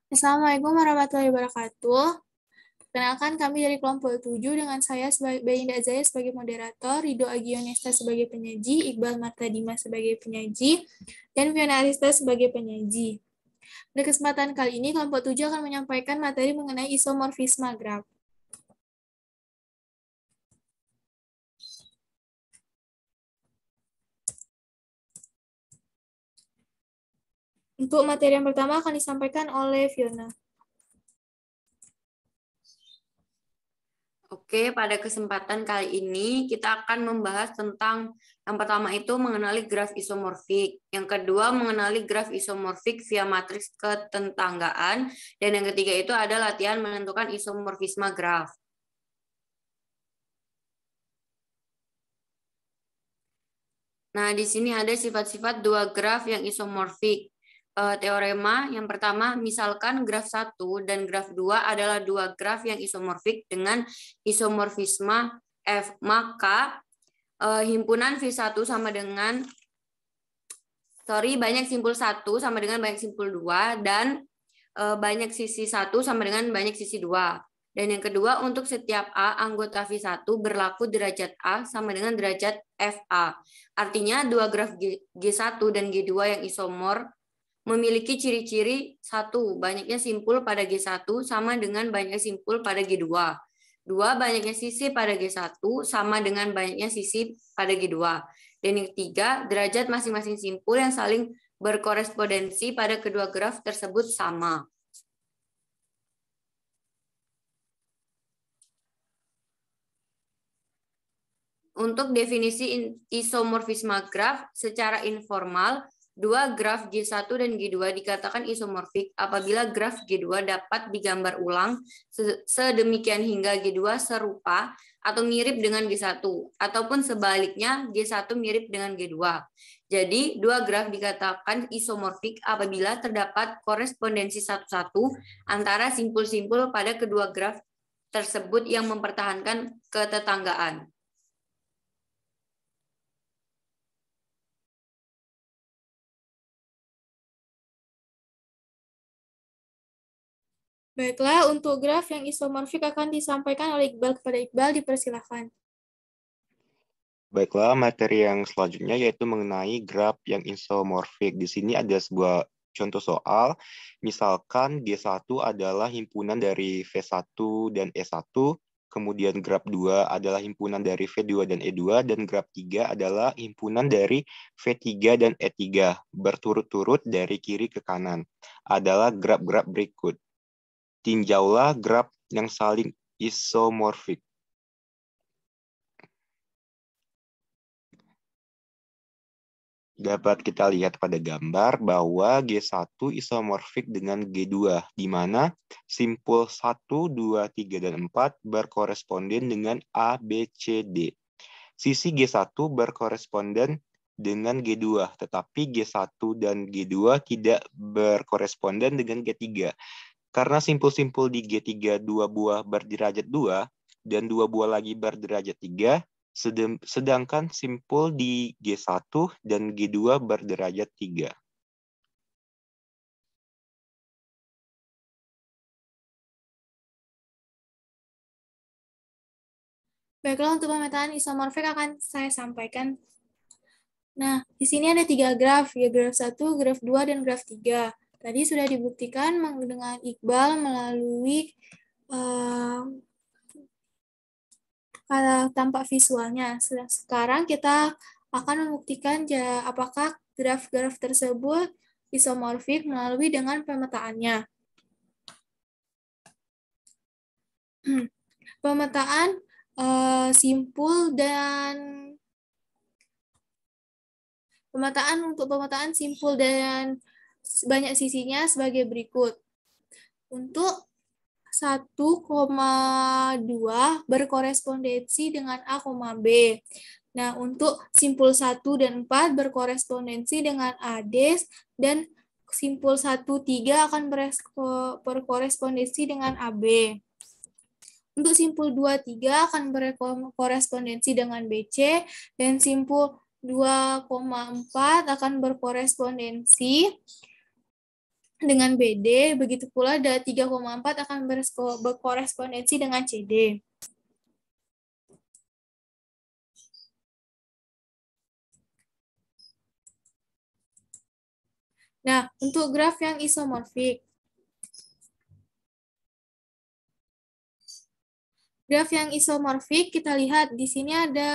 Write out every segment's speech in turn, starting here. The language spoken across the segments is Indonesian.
Assalamualaikum warahmatullahi wabarakatuh. Perkenalkan kami dari kelompok 7 dengan saya sebagai Bayinda Azaya sebagai moderator, Rido Agionesta sebagai penyaji, Iqbal Martadima sebagai penyaji, dan Fiona Arista sebagai penyaji. Pada kesempatan kali ini, kelompok 7 akan menyampaikan materi mengenai isomorfisme graf. Untuk materi yang pertama akan disampaikan oleh Fiona. Oke, pada kesempatan kali ini kita akan membahas tentang yang pertama itu mengenali graf isomorfik, yang kedua mengenali graf isomorfik via matriks ketetanggaan, dan yang ketiga itu ada latihan menentukan isomorfisme graf. Nah, di sini ada sifat-sifat dua graf yang isomorfik. Teorema yang pertama, misalkan graf 1 dan graf 2 adalah dua graf yang isomorfik dengan isomorfisme F, maka himpunan V1 sama dengan banyak simpul 1 sama dengan banyak simpul 2 dan banyak sisi 1 sama dengan banyak sisi 2. Dan yang kedua, untuk setiap A anggota V1 berlaku derajat A sama dengan derajat FA. Artinya dua graf G1 dan G2 yang isomor memiliki ciri-ciri 1. Banyaknya simpul pada G1 sama dengan banyaknya simpul pada G2. 2. Banyaknya sisi pada G1 sama dengan banyaknya sisi pada G2. Dan yang ketiga, derajat masing-masing simpul yang saling berkorespondensi pada kedua graf tersebut sama. Untuk definisi isomorfisme graf secara informal, dua graf G1 dan G2 dikatakan isomorfik apabila graf G2 dapat digambar ulang sedemikian hingga G2 serupa atau mirip dengan G1, ataupun sebaliknya G1 mirip dengan G2. Jadi, dua graf dikatakan isomorfik apabila terdapat korespondensi satu-satu antara simpul-simpul pada kedua graf tersebut yang mempertahankan ketetanggaan. Baiklah, untuk graf yang isomorfik akan disampaikan oleh Iqbal. Kepada Iqbal, dipersilakan. Baiklah, materi yang selanjutnya yaitu mengenai graf yang isomorfik. Di sini ada sebuah contoh soal. Misalkan G1 adalah himpunan dari V1 dan E1, kemudian graf 2 adalah himpunan dari V2 dan E2, dan graf 3 adalah himpunan dari V3 dan E3, berturut-turut dari kiri ke kanan. Adalah graf-graf berikut. Tinjaulah graf yang saling isomorfik. Dapat kita lihat pada gambar bahwa G1 isomorfik dengan G2, di mana simpul 1, 2, 3, dan 4 berkoresponden dengan A, B, C, D. Sisi G1 berkoresponden dengan G2, tetapi G1 dan G2 tidak berkoresponden dengan G3. Karena simpul-simpul di G3 dua buah berderajat 2 dan dua buah lagi berderajat 3, sedangkan simpul di G1 dan G2 berderajat 3. Baiklah, untuk pemetaan isomorfik akan saya sampaikan. Nah, di sini ada 3 graf, ya graf 1, graf 2, dan graf 3. Tadi sudah dibuktikan dengan Iqbal melalui tampak visualnya. Sekarang kita akan membuktikan apakah graf-graf tersebut isomorfik melalui dengan pemetaannya. Pemetaan simpul dan untuk pemetaan simpul dan banyak sisinya sebagai berikut. Untuk 1,2 berkorespondensi dengan A, B. Nah, untuk simpul 1 dan 4 berkorespondensi dengan AD dan simpul 1, 3 akan berkorespondensi dengan AB. Untuk simpul 2, 3 akan berkorespondensi dengan BC, dan simpul 2,4 akan berkorespondensi dengan BD, begitu pula 3,4 akan berkorespondensi dengan CD. Nah, untuk graf yang isomorfik. Graf yang isomorfik, kita lihat di sini ada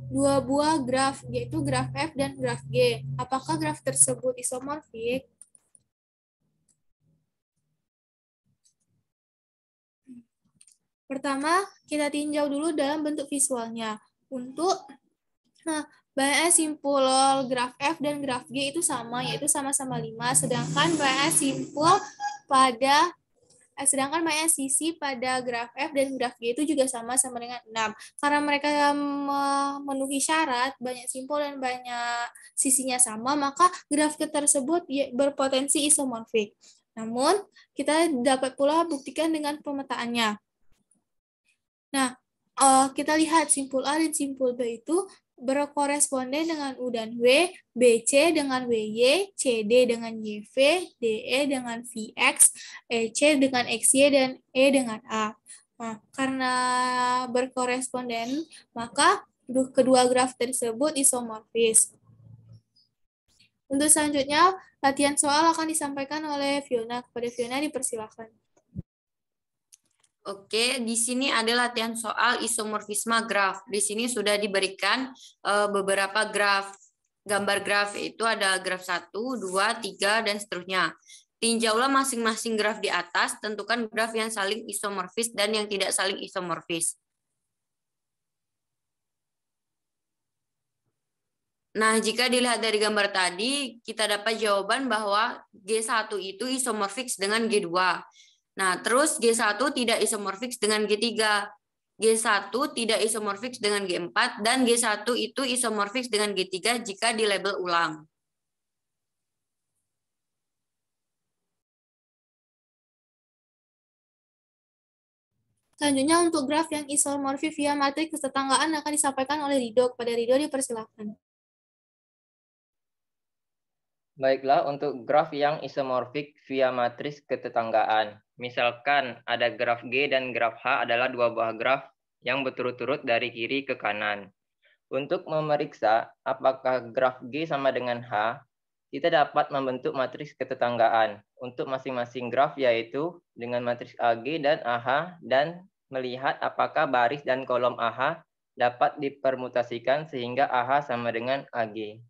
dua buah graf, yaitu graf F dan graf G. Apakah graf tersebut isomorfik? Pertama, kita tinjau dulu dalam bentuk visualnya. Untuk banyaknya simpul graf F dan graf G itu sama, yaitu sama-sama 5, sedangkan banyak sisi pada graf F dan graf G itu juga sama-sama dengan 6. Karena mereka memenuhi syarat, banyak simpul dan banyak sisinya sama, maka graf tersebut berpotensi isomorfik. Namun, kita dapat pula buktikan dengan pemetaannya. Nah, kita lihat simpul A dan simpul B itu berkoresponden dengan U dan W, BC dengan WY, CD dengan YV, DE dengan VX, EC dengan XY, dan E dengan A. Nah, karena berkoresponden, maka kedua graf tersebut isomorfis. Untuk selanjutnya, latihan soal akan disampaikan oleh Fiona. Kepada Fiona dipersilakan. Oke, di sini ada latihan soal isomorfisme graf. Di sini sudah diberikan beberapa graf. Gambar graf itu ada graf 1, 2, 3, dan seterusnya. Tinjaulah masing-masing graf di atas, tentukan graf yang saling isomorfis dan yang tidak saling isomorfis. Nah, jika dilihat dari gambar tadi, kita dapat jawaban bahwa G1 itu isomorfis dengan G2. Nah, terus G1 tidak isomorfis dengan G3. G1 tidak isomorfis dengan G4, dan G1 itu isomorfis dengan G3 jika dilabel ulang. Selanjutnya untuk graf yang isomorfis via matriks ketetanggaan akan disampaikan oleh Rido. Kepada Rido dipersilakan. Baiklah, untuk graf yang isomorfik via matriks ketetanggaan. Misalkan ada graf G dan graf H adalah dua buah graf yang berturut-turut dari kiri ke kanan. Untuk memeriksa apakah graf G sama dengan H, kita dapat membentuk matriks ketetanggaan untuk masing-masing graf, yaitu dengan matriks AG dan AH, dan melihat apakah baris dan kolom AH dapat dipermutasikan sehingga AH sama dengan AG.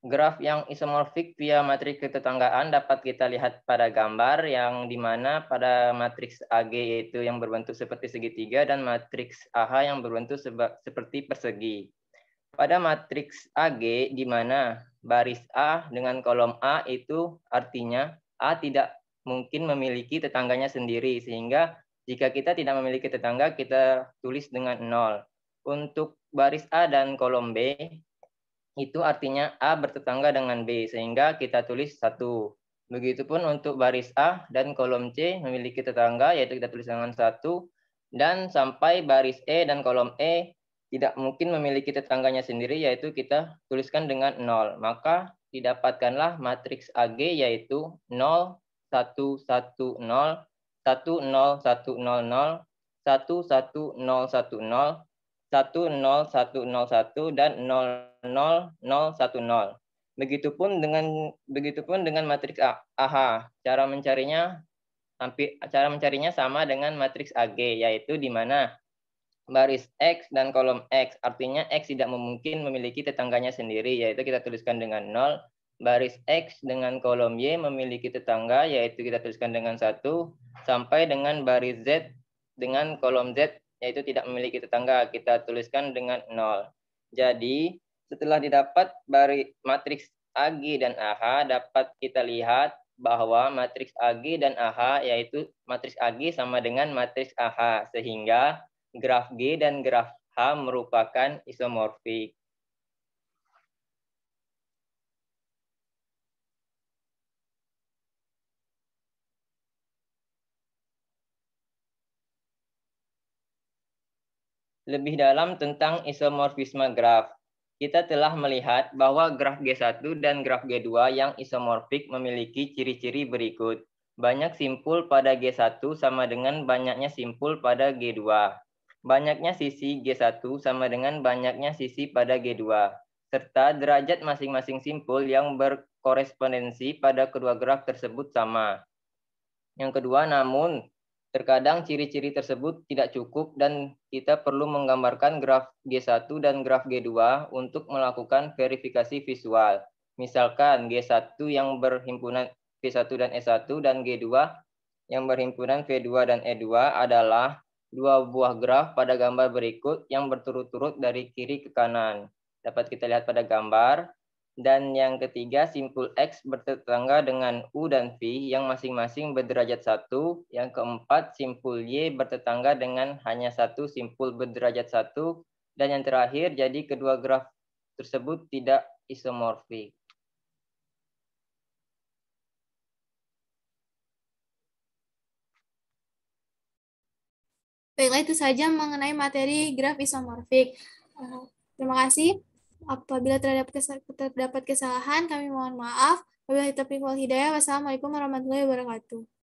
Graf yang isomorfik via matriks ketetanggaan dapat kita lihat pada gambar yang dimana pada matriks AG itu yang berbentuk seperti segitiga dan matriks AH yang berbentuk seperti persegi. Pada matriks AG di mana baris A dengan kolom A itu artinya A tidak mungkin memiliki tetangganya sendiri, sehingga jika kita tidak memiliki tetangga kita tulis dengan 0. Untuk baris A dan kolom B itu artinya A bertetangga dengan B, sehingga kita tulis 1. Begitupun untuk baris A dan kolom C memiliki tetangga, yaitu kita tulis dengan 1. Dan sampai baris E dan kolom E tidak mungkin memiliki tetangganya sendiri, yaitu kita tuliskan dengan 0. Maka didapatkanlah matriks AG, yaitu 0, 1, 1, 0, 1, 0, 1, 0, 0, 1, 1, 0, 1, 0, 1, 0, 1, 0, 1, dan 0, 0, 0, 1, 0. Begitupun dengan matriks AH. Cara mencarinya sama dengan matriks AG, yaitu di mana baris X dan kolom X, artinya X tidak mungkin memiliki tetangganya sendiri, yaitu kita tuliskan dengan 0. Baris X dengan kolom Y memiliki tetangga, yaitu kita tuliskan dengan 1. Sampai dengan baris Z dengan kolom Z, yaitu tidak memiliki tetangga, kita tuliskan dengan 0. Jadi, setelah didapat matriks AG dan AH, dapat kita lihat bahwa matriks AG dan AH, yaitu matriks AG sama dengan matriks AH, sehingga graf G dan graf H merupakan isomorfik. Lebih dalam tentang isomorfisme graf. Kita telah melihat bahwa graf G1 dan graf G2 yang isomorfik memiliki ciri-ciri berikut. Banyak simpul pada G1 sama dengan banyaknya simpul pada G2. Banyaknya sisi G1 sama dengan banyaknya sisi pada G2. Serta derajat masing-masing simpul yang berkorespondensi pada kedua graf tersebut sama. Yang kedua, namun terkadang ciri-ciri tersebut tidak cukup dan kita perlu menggambarkan graf G1 dan graf G2 untuk melakukan verifikasi visual. Misalkan G1 yang berhimpunan V1 dan E1 dan G2 yang berhimpunan V2 dan E2 adalah dua buah graf pada gambar berikut yang berturut-turut dari kiri ke kanan. Dapat kita lihat pada gambar. Dan yang ketiga, simpul X bertetangga dengan U dan V yang masing-masing berderajat 1. Yang keempat, simpul Y bertetangga dengan hanya satu simpul berderajat 1. Dan yang terakhir, jadi kedua graf tersebut tidak isomorfik. Baiklah, itu saja mengenai materi graf isomorfik. Terima kasih. Apabila terdapat kesalahan, kami mohon maaf. Wabillahi taufiq wal hidayah. Wassalamualaikum warahmatullahi wabarakatuh.